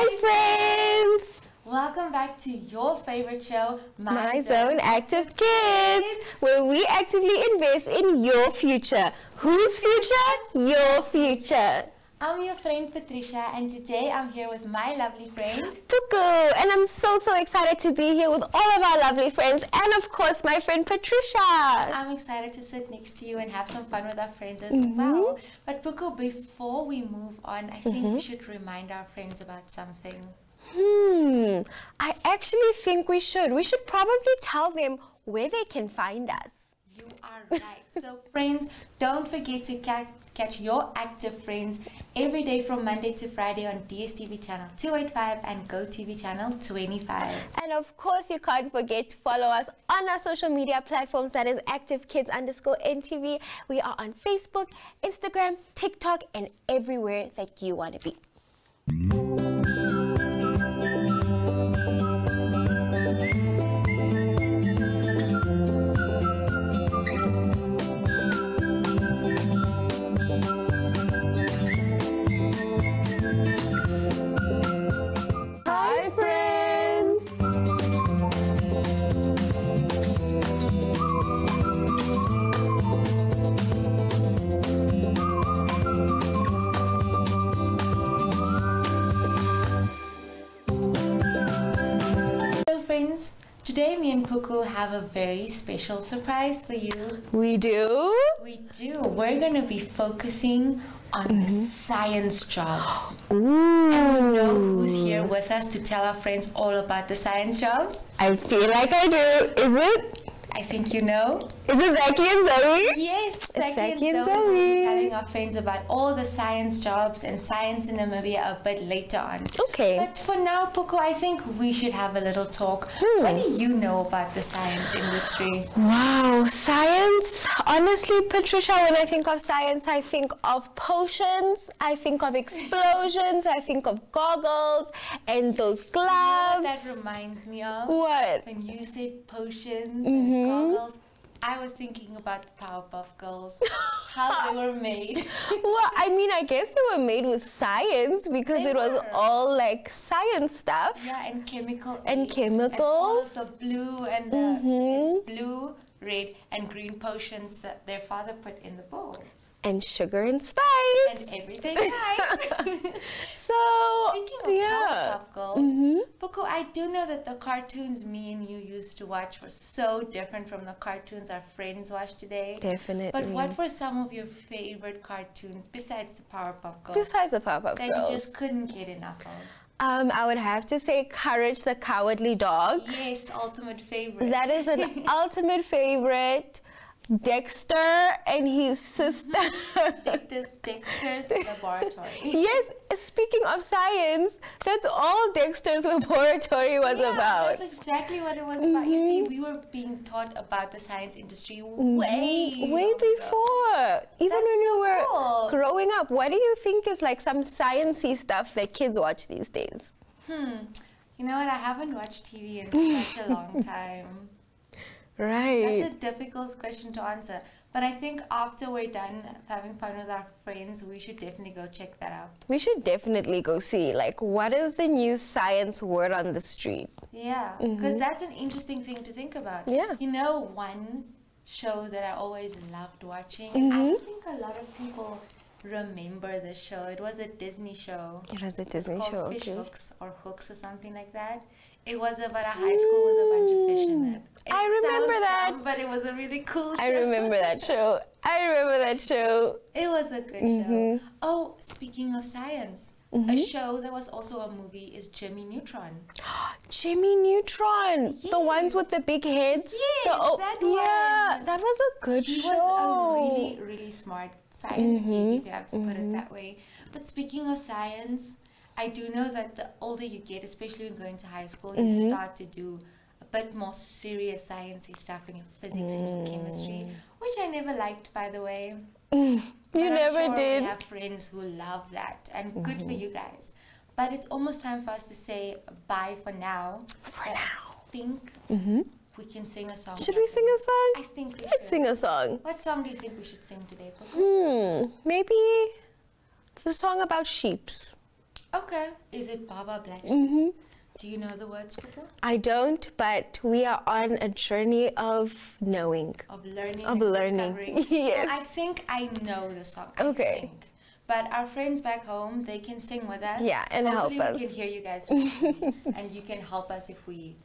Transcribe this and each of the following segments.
Hi friends! Welcome back to your favorite show, My Zone Active Kids, where we actively invest in your future. Whose future? Your future. I'm your friend Patricia, and today I'm here with my lovely friend Puku, and I'm so excited to be here with all of our lovely friends, and of course my friend Patricia. I'm excited to sit next to you and have some fun with our friends as well. But Puku, before we move on, I think we should remind our friends about something. I actually think we should. We should probably tell them where they can find us. You are right. So friends, don't forget to catch your Active Friends every day from Monday to Friday on DSTV channel 285 and GoTV channel 25. And of course, you can't forget to follow us on our social media platforms. That is ActiveKids_NTV. We are on Facebook, Instagram, TikTok, and everywhere that you want to be. Today, me and Puku have a very special surprise for you. We do? We do. We're going to be focusing on the science jobs. Ooh. And we know who's here with us to tell our friends all about the science jobs. I feel like I do. Is it? I think you know. Is it Zaki and Zoe? Yes, Zaki and Zoe. We'll be Zoe. telling our friends about all the science jobs and science in Namibia a bit later on. Okay. But for now, Puku, I think we should have a little talk. What do you know about the science industry? Wow, science. Honestly, Patricia, when I think of science, I think of potions, I think of explosions, I think of goggles and those gloves. You know what that reminds me of? What? When you said potions and goggles, I was thinking about the Powerpuff Girls, how they were made. Well, I mean, I guess they were made with science because it was all like science stuff. Yeah, and chemical And aids, chemicals. And all of the blue and it's blue, red, and green potions that their father put in the bowl. And sugar and spice. And everything nice. So, Speaking of Powerpuff Girls, Puku, I do know that the cartoons me and you used to watch were so different from the cartoons our friends watch today. Definitely. But what were some of your favorite cartoons besides the Powerpuff Girls Besides the Powerpuff that Girls. you just couldn't get enough of? I would have to say Courage the Cowardly Dog. Yes, ultimate favorite. That is an ultimate favorite. Dexter and his sister. Dexter's laboratory. Yes, speaking of science, that's all Dexter's laboratory was about. That's exactly what it was about. You see, we were being taught about the science industry way before. Even when you were cool. growing up. What do you think is like some sciencey stuff that kids watch these days? You know what? I haven't watched TV in such a long time. Right. That's a difficult question to answer. But I think after we're done having fun with our friends, we should definitely go check that out. We should definitely go see, like, what is the new science word on the street? Yeah, because that's an interesting thing to think about. Yeah. You know, one show that I always loved watching, and I don't think a lot of people remember the show. It was a Disney show. It was a Disney show, called Fish okay. Hooks or Hooks or something like that. It was about a high school with a bunch of fish in it. I remember sounds that. dumb, but it was a really cool show. I remember that show. I remember that show. It was a good show. Oh, speaking of science, a show that was also a movie is Jimmy Neutron. Jimmy Neutron, the ones with the big heads. Yes, that yeah, one. that was a good He show. was a really smart science geek, if you have to put it that way. But speaking of science, I do know that the older you get, especially when going to high school, you start to do a bit more serious sciencey stuff in your physics and your chemistry, which I never liked, by the way. You never sure did. We have friends who love that, and good for you guys. But it's almost time for us to say bye for now. I think we can sing a song. Should we sing a song? I think we Let's should. sing a song. What song do you think we should sing today, Puku? Maybe the song about sheeps. Okay. Is it Baba Black Sheep? Mm-hmm. Do you know the words, Pupu? I don't, but we are on a journey of knowing. Of learning Of and learning. discovering. Yes. Well, I think I know the song. Okay. I think. But our friends back home, they can sing with us. Yeah, and hopefully help we us. can hear you guys properly, and you can help us if we,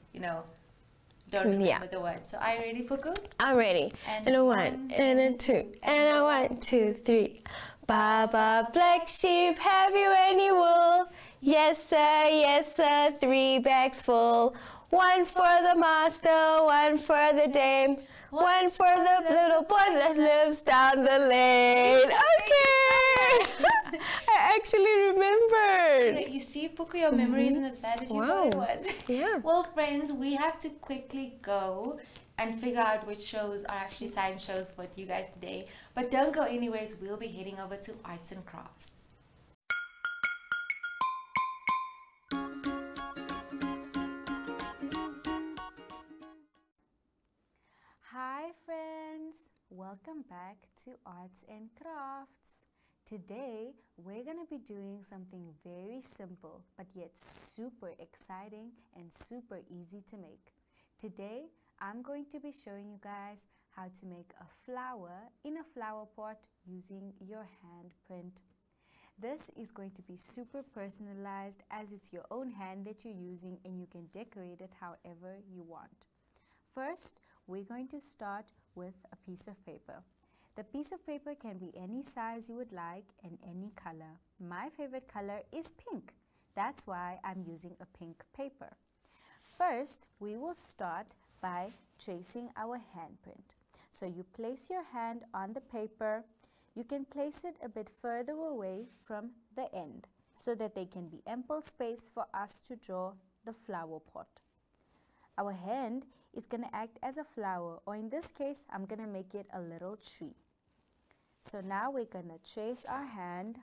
don't remember the words. So are you ready, Puku? I'm ready. And a one, and a two, and a 1, 2, 3. Baba Black Sheep, have you any wool? Yes sir, 3 bags full. 1 for the master, 1 for the dame, 1 for the little boy that lives down the lane. Okay! I actually remembered. Great. You see, Puku, your memory isn't as bad as you thought it was. Yeah. Well, friends, we have to quickly go and figure out which shows are actually science shows for you guys today. But don't go anyways. We'll be heading over to arts and crafts. Hi friends, welcome back to Arts and Crafts. Today we're going to be doing something very simple but yet super exciting and super easy to make. Today I'm going to be showing you guys how to make a flower in a flower pot using your handprint. This is going to be super personalized as it's your own hand that you're using and you can decorate it however you want. First, we're going to start with a piece of paper. The piece of paper can be any size you would like and any color. My favorite color is pink. That's why I'm using a pink paper. First, we will start by tracing our handprint. So you place your hand on the paper. You can place it a bit further away from the end so that there can be ample space for us to draw the flower pot. Our hand is going to act as a flower, or in this case, I'm going to make it a little tree. So now we're going to trace our hand.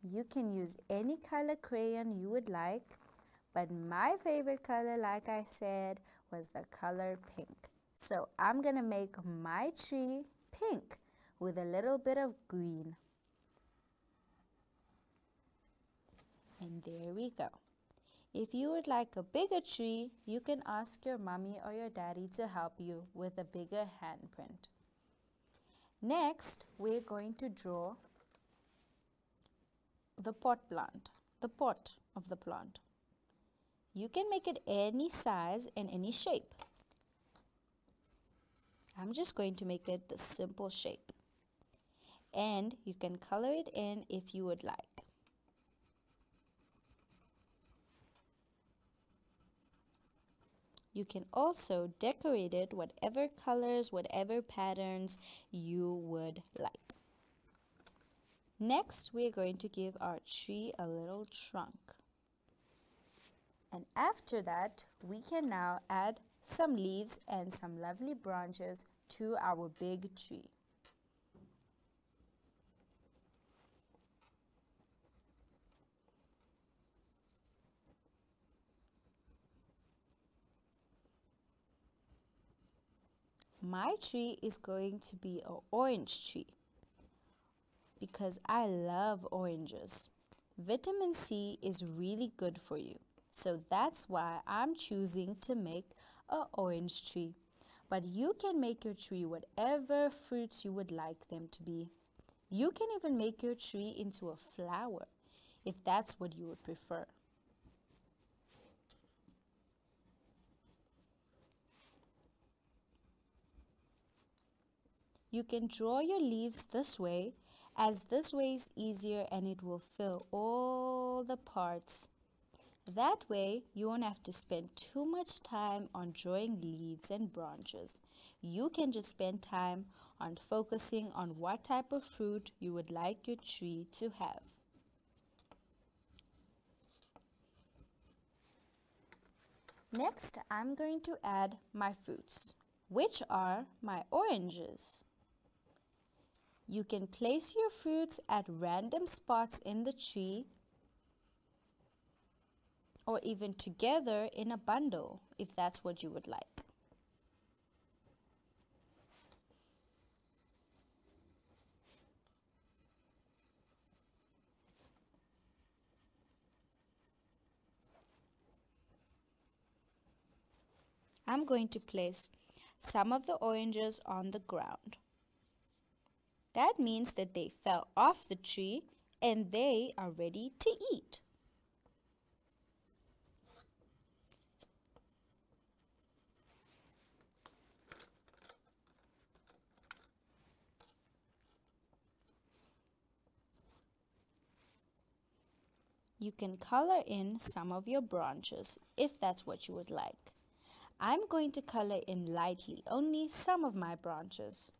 You can use any color crayon you would like, but my favorite color, like I said, was the color pink. So I'm going to make my tree pink with a little bit of green. And there we go. If you would like a bigger tree, you can ask your mommy or your daddy to help you with a bigger handprint. Next, we're going to draw the pot plant, the pot of the plant. You can make it any size and any shape. I'm just going to make it the simple shape. And you can color it in if you would like. You can also decorate it whatever colors, whatever patterns you would like. Next, we're going to give our tree a little trunk. And after that, we can now add some leaves and some lovely branches to our big tree. My tree is going to be an orange tree because I love oranges. Vitamin C is really good for you. So that's why I'm choosing to make an orange tree. But you can make your tree whatever fruits you would like them to be. You can even make your tree into a flower if that's what you would prefer. You can draw your leaves this way, as this way is easier and it will fill all the parts. That way, you won't have to spend too much time on drawing leaves and branches. You can just spend time on focusing on what type of fruit you would like your tree to have. Next, I'm going to add my fruits, which are my oranges. You can place your fruits at random spots in the tree or even together in a bundle if that's what you would like. I'm going to place some of the oranges on the ground. That means that they fell off the tree and they are ready to eat. You can color in some of your branches if that's what you would like. I'm going to color in lightly only some of my branches.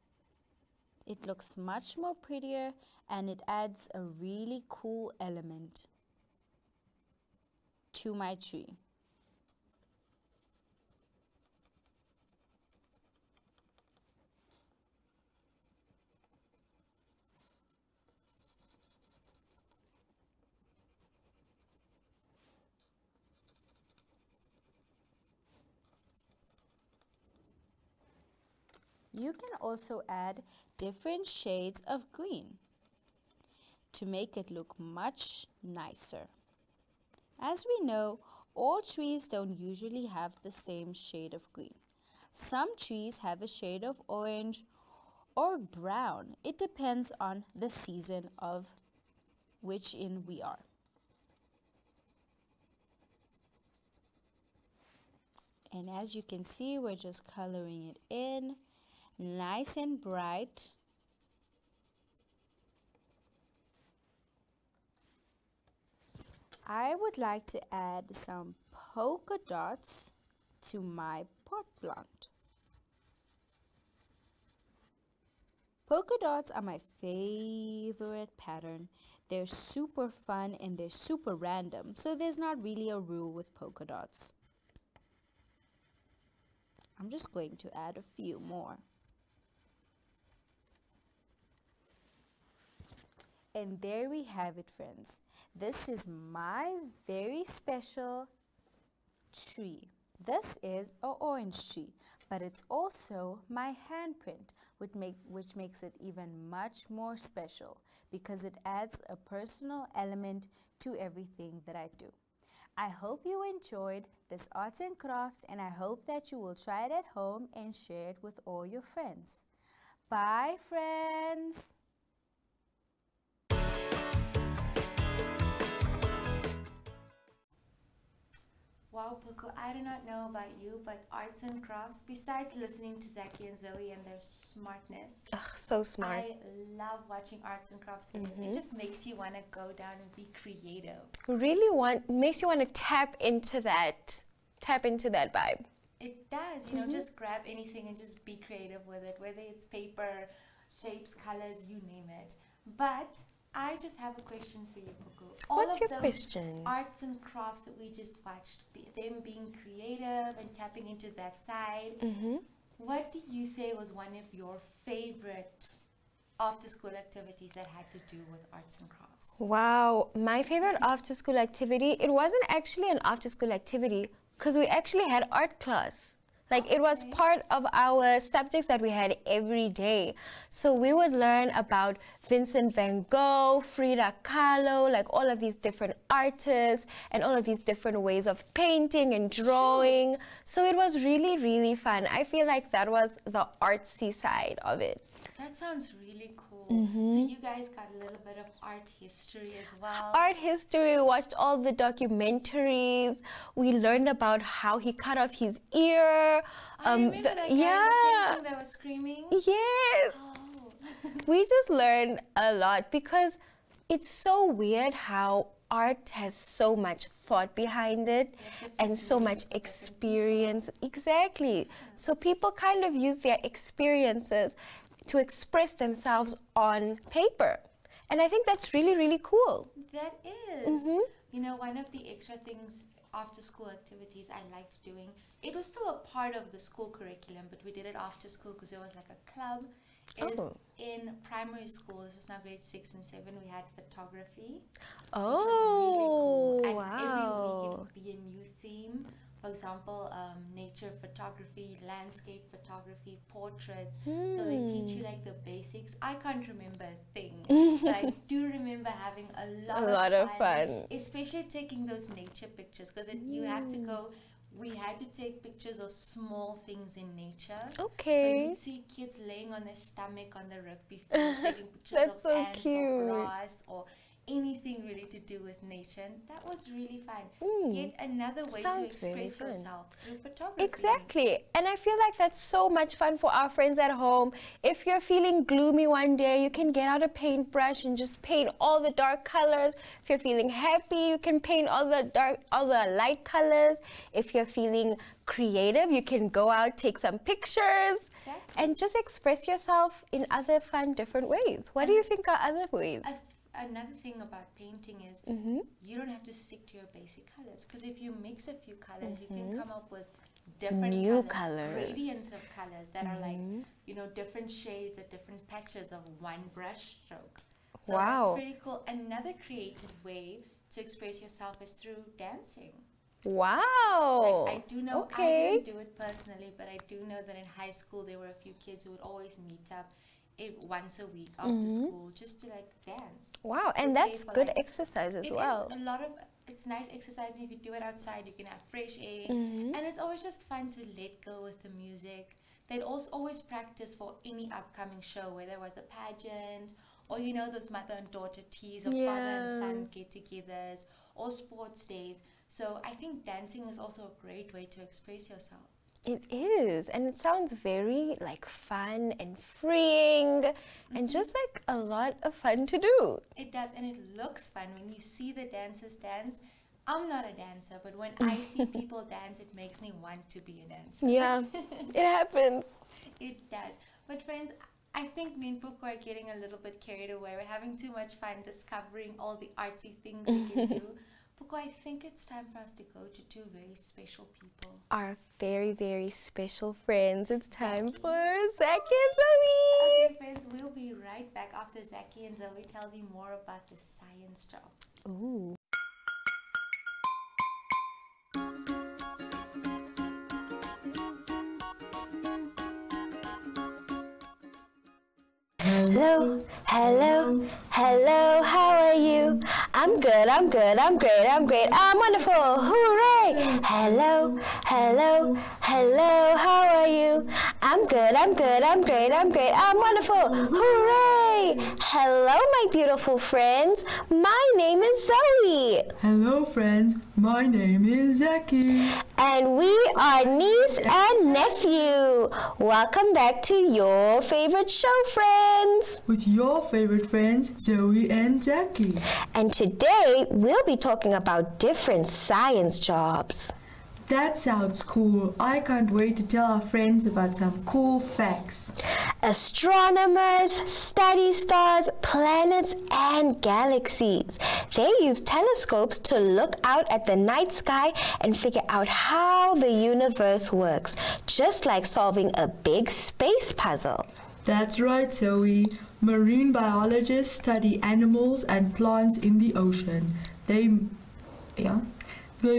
It looks much more prettier and it adds a really cool element to my tree. You can also add different shades of green to make it look much nicer. As we know, all trees don't usually have the same shade of green. Some trees have a shade of orange or brown. It depends on the season of which in we are. And as you can see, we're just coloring it in. Nice and bright. I would like to add some polka dots to my pot plant. Polka dots are my favorite pattern. They're super fun and they're super random, so there's not really a rule with polka dots. I'm just going to add a few more. And there we have it, friends. This is my very special tree. This is an orange tree, but it's also my handprint, which makes it even much more special because it adds a personal element to everything that I do. I hope you enjoyed this arts and crafts, and I hope that you will try it at home and share it with all your friends. Bye, friends! Wow, Poco, I do not know about you, but arts and crafts, besides listening to Zaki and Zoe and their smartness, Ugh, so smart. I love watching arts and crafts videos. It just makes you want to go down and be creative. Makes you want to tap into that vibe. It does, you know, just grab anything and just be creative with it, whether it's paper, shapes, colors, you name it. But I just have a question for you, Poco. What's your question? Arts and crafts that we just watched, them being creative and tapping into that side, what do you say was one of your favorite after-school activities that had to do with arts and crafts? Wow, my favorite after-school activity, it wasn't actually an after-school activity because we actually had art class. Like, it was part of our subjects that we had every day. So we would learn about Vincent van Gogh, Frida Kahlo, like all of these different artists and all of these different ways of painting and drawing. So it was really, really fun. I feel like that was the artsy side of it. That sounds really cool. So you guys got a little bit of art history as well. Art history, we watched all the documentaries. We learned about how he cut off his ear. I remember that guy in the painting that was screaming. Yes. Oh. We just learned a lot because it's so weird how art has so much thought behind it and so much experience. Exactly. So people kind of use their experiences to express themselves on paper. And I think that's really, really cool. That is. You know, one of the extra things after school activities I liked doing, it was still a part of the school curriculum, but we did it after school because it was like a club. Is in primary school, this was now grade 6 and 7, we had photography. Oh, which was really cool. And wow. every week it would be a new theme. For example, nature photography, landscape photography, portraits. So they teach you like the basics. I can't remember a thing, but I do remember having a lot of fun. Especially taking those nature pictures because you have to go we had to take pictures of small things in nature. Okay. So you'd see kids laying on their stomach on the rugby field, taking pictures That's of so ants cute. or grass or anything really to do with nature. And that was really fun. Yet another way to Sounds really express fun. yourself through photography. Exactly. And I feel like that's so much fun for our friends at home. If you're feeling gloomy one day, you can get out a paintbrush and just paint all the dark colors. If you're feeling happy, you can paint all the light colors. If you're feeling creative, you can go out, take some pictures, and just express yourself in other fun, different ways. What do you think are other ways? Another thing about painting is you don't have to stick to your basic colors, because if you mix a few colors, you can come up with different New colors, colors. gradients of colors that are like, you know, different shades or different patches of one brush stroke. So Wow. that's pretty cool. Another creative way to express yourself is through dancing. Wow. Like, I do know, Okay. I didn't do it personally, but I do know that in high school there were a few kids who would always meet up once a week after school just to like dance. Wow, and Okay, that's for, good like, exercise as It well. is a lot of, it's nice exercising. If you do it outside, you can have fresh air, and it's always just fun to let go with the music. They'd also always practice for any upcoming show, whether it was a pageant or, you know, those mother and daughter teas or father and son get-togethers or sports days. So I think dancing is also a great way to express yourself. It is, and it sounds very like fun and freeing and just like a lot of fun to do. It does, and it looks fun when you see the dancers dance. I'm not a dancer, but when I see people dance, it makes me want to be a dancer. Yeah, it happens. It does. But friends, I think me and Puko are getting a little bit carried away. We're having too much fun discovering all the artsy things we can do. Puko, I think it's time for us to go to two very special people. Our very, very special friends. It's time for Zaki and Zoe. Okay, friends, we'll be right back after Zaki and Zoe tells you more about the science jobs. Ooh. Hello, hello, hello, how are you? I'm good, I'm good, I'm great, I'm great, I'm wonderful, hooray! Hello, hello, hello, how are you? I'm good, I'm good, I'm great, I'm great, I'm wonderful, hooray! Hello, my beautiful friends, my name is Zoe. Hello friends, my name is Zaki. And we are niece and nephew. Welcome back to your favorite show, friends. With your favorite friends, Zoe and Zaki. And today we'll be talking about different science jobs. That sounds cool. I can't wait to tell our friends about some cool facts. Astronomers study stars, planets, and galaxies. They use telescopes to look out at the night sky and figure out how the universe works, just like solving a big space puzzle. That's right, Zoe. Marine biologists study animals and plants in the ocean. They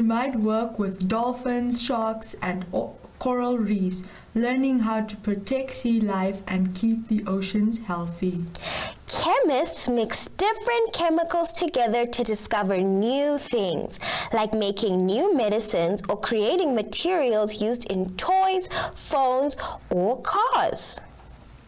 might work with dolphins, sharks, and coral reefs, learning how to protect sea life and keep the oceans healthy. Chemists mix different chemicals together to discover new things, like making new medicines or creating materials used in toys, phones, or cars.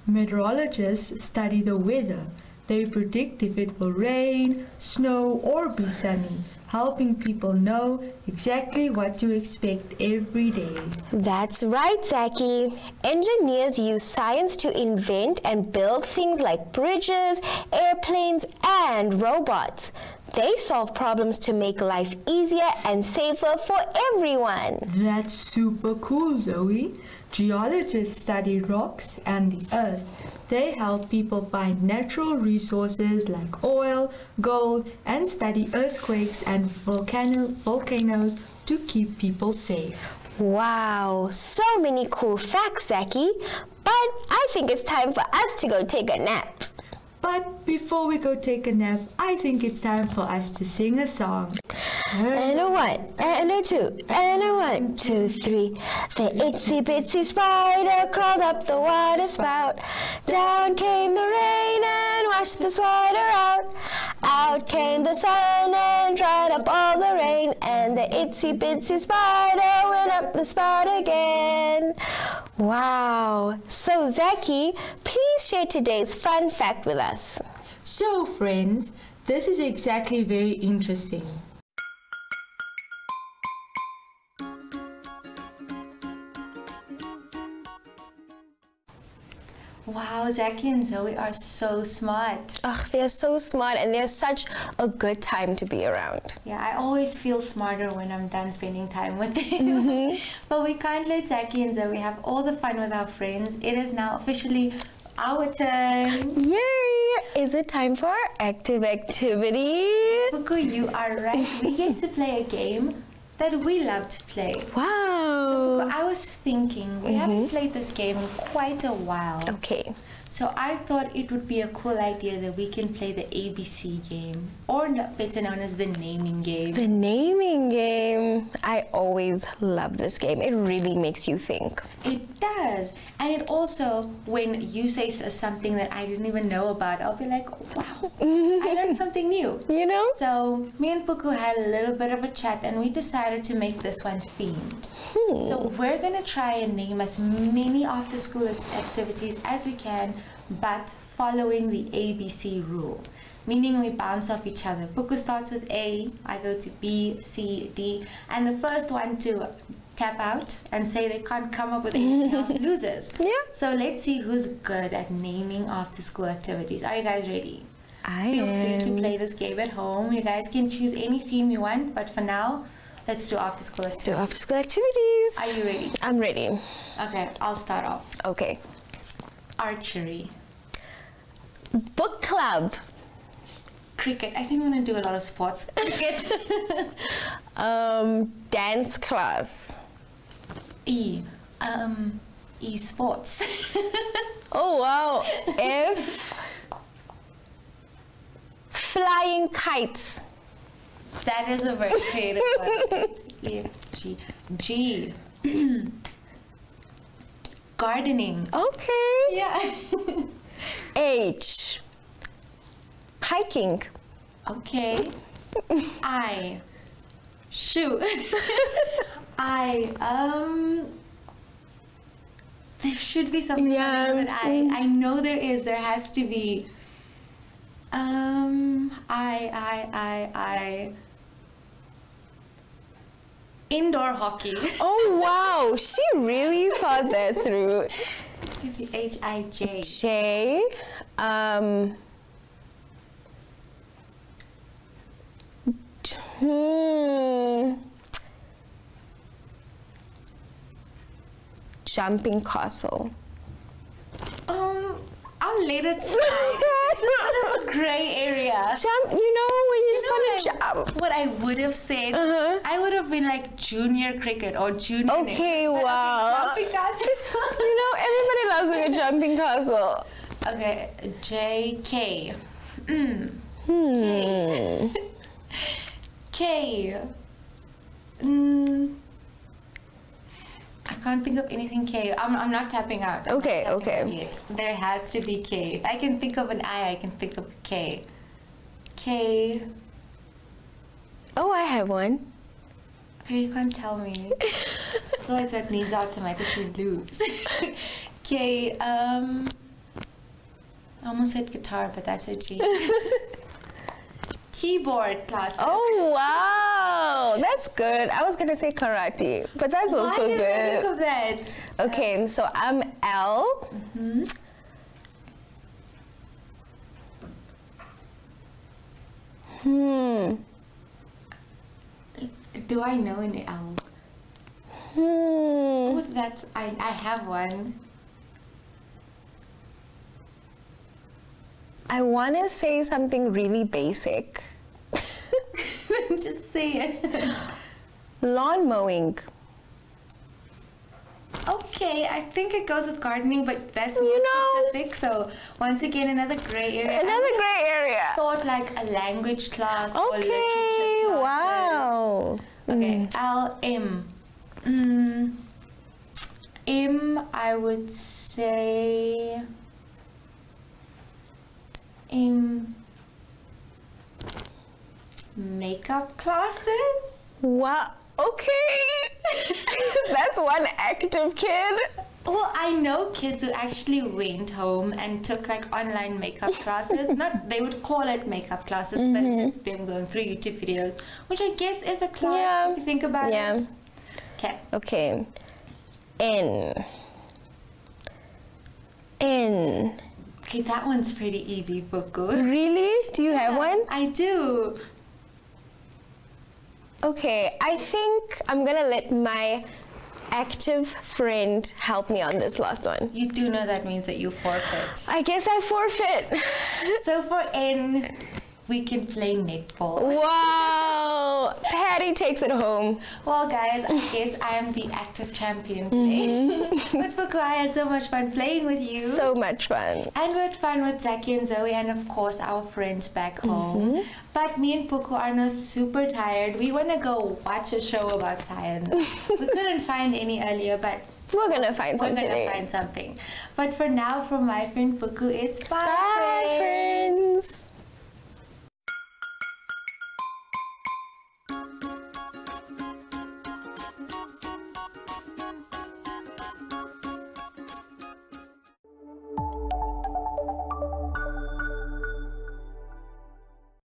Meteorologists study the weather. They predict if it will rain, snow, or be sunny, helping people know exactly what to expect every day. That's right, Zaki. Engineers use science to invent and build things like bridges, airplanes, and robots. They solve problems to make life easier and safer for everyone. That's super cool, Zoe. Geologists study rocks and the earth. They help people find natural resources like oil, gold, and study earthquakes and volcanoes to keep people safe. Wow, so many cool facts, Zaki. But I think it's time for us to go take a nap. But before we go take a nap, I think it's time for us to sing a song. And a 1, and a 2, and a 1, 2, 3. The itsy bitsy spider crawled up the water spout. Down came the rain and washed washed the spider out. Out came the sun and dried up all the rain, and the itsy bitsy spider went up the spout again. Wow. So Zaki, please share today's fun fact with us. So friends, this is exactly very interesting. Wow, Zaki and Zoe are so smart. Ugh, they're so smart and they're such a good time to be around. Yeah, I always feel smarter when I'm done spending time with them. But we can't let Zaki and Zoe have all the fun with our friends. It is now officially our turn. Yay! Is it time for our active activity? Puku, you are right. We get to play a game that we love to play. Wow. Puku, I was thinking, we haven't played this game in quite a while. Okay. So I thought it would be a cool idea that we can play the ABC game, or better known as the naming game. The naming game. I always love this game. It really makes you think. It does. And it also, when you say something that I didn't even know about, I'll be like, wow, I learned something new. You know? So me and Puku had a little bit of a chat and we decided to make this one themed. So we're going to try and name as many after school activities as we can, but following the ABC rule. Meaning we bounce off each other. Puku starts with A, I go to B, C, D, and the first one to tap out and say they can't come up with anything else loses. Yeah. So let's see who's good at naming after school activities. Are you guys ready? I Feel free am. to play this game at home. You guys can choose any theme you want, but for now, let's do after school Do activities. after school activities. Are you ready? I'm ready. Okay, I'll start off. Okay. Archery. Book club. Cricket. I think I'm gonna do a lot of sports. Cricket. Dance class. Esports. Oh wow. F. Flying kites. That is a very creative one. E, F, G. G. Gardening. Okay. Yeah. H. Hiking. Okay. I. Shoot. There should be something Yeah. but I know there is. There has to be. Indoor hockey. Oh wow, she really thought that through. H-I-J. J. Jumping castle. I'll let it slide. It's a bit of a gray area. Jump, you know, when you just want to You know jump. what I would have said? Uh-huh. I would have been like junior cricket or junior. Okay, But wow. jumping castle. You know, everybody loves a good jumping castle. Okay, J-K. K. I can't think of anything K. I'm not tapping out. I'm not Okay, tapping okay. out yet. There has to be K. If I can think of an I can think of a K. K. Oh, I have one. Okay, you can't tell me. Otherwise that means I automatically lose. K, I almost said guitar, but that's a G. Keyboard classes. Oh, wow. That's good. I was going to say karate, but that's Why also did I think good. of that? Okay, so I'm L. Do I know any L's? Oh, that's, I have one. I want to say something really basic. Just say it. Lawn mowing. Okay, I think it goes with gardening, but that's more You know- specific. So once again, another gray area. Another gray area. Thought like a language class or Okay, literature classes. wow. Okay, L M. M, I would say Makeup classes. Wow. Okay. That's one active kid. Well, I know kids who actually went home and took like online makeup classes. Not, they would call it makeup classes, but it's just them going through YouTube videos, which I guess is a class if you think about it. Okay. Okay. N. Okay, that one's pretty easy, Puku. Really? Do you have one? I do. Okay, I think I'm gonna let my active friend help me on this last one. You do know that means that you forfeit. I guess I forfeit. So for N, we can play netball. Wow! Patty takes it home. Well, guys, I guess I am the active champion today. But Puku, I had so much fun playing with you. So much fun. And we had fun with Zaki and Zoe and, of course, our friends back home. But me and Puku are now super tired. We want to go watch a show about science. We couldn't find any earlier, but We're gonna find something. But for now, from my friend Puku, it's bye, Bye, friends.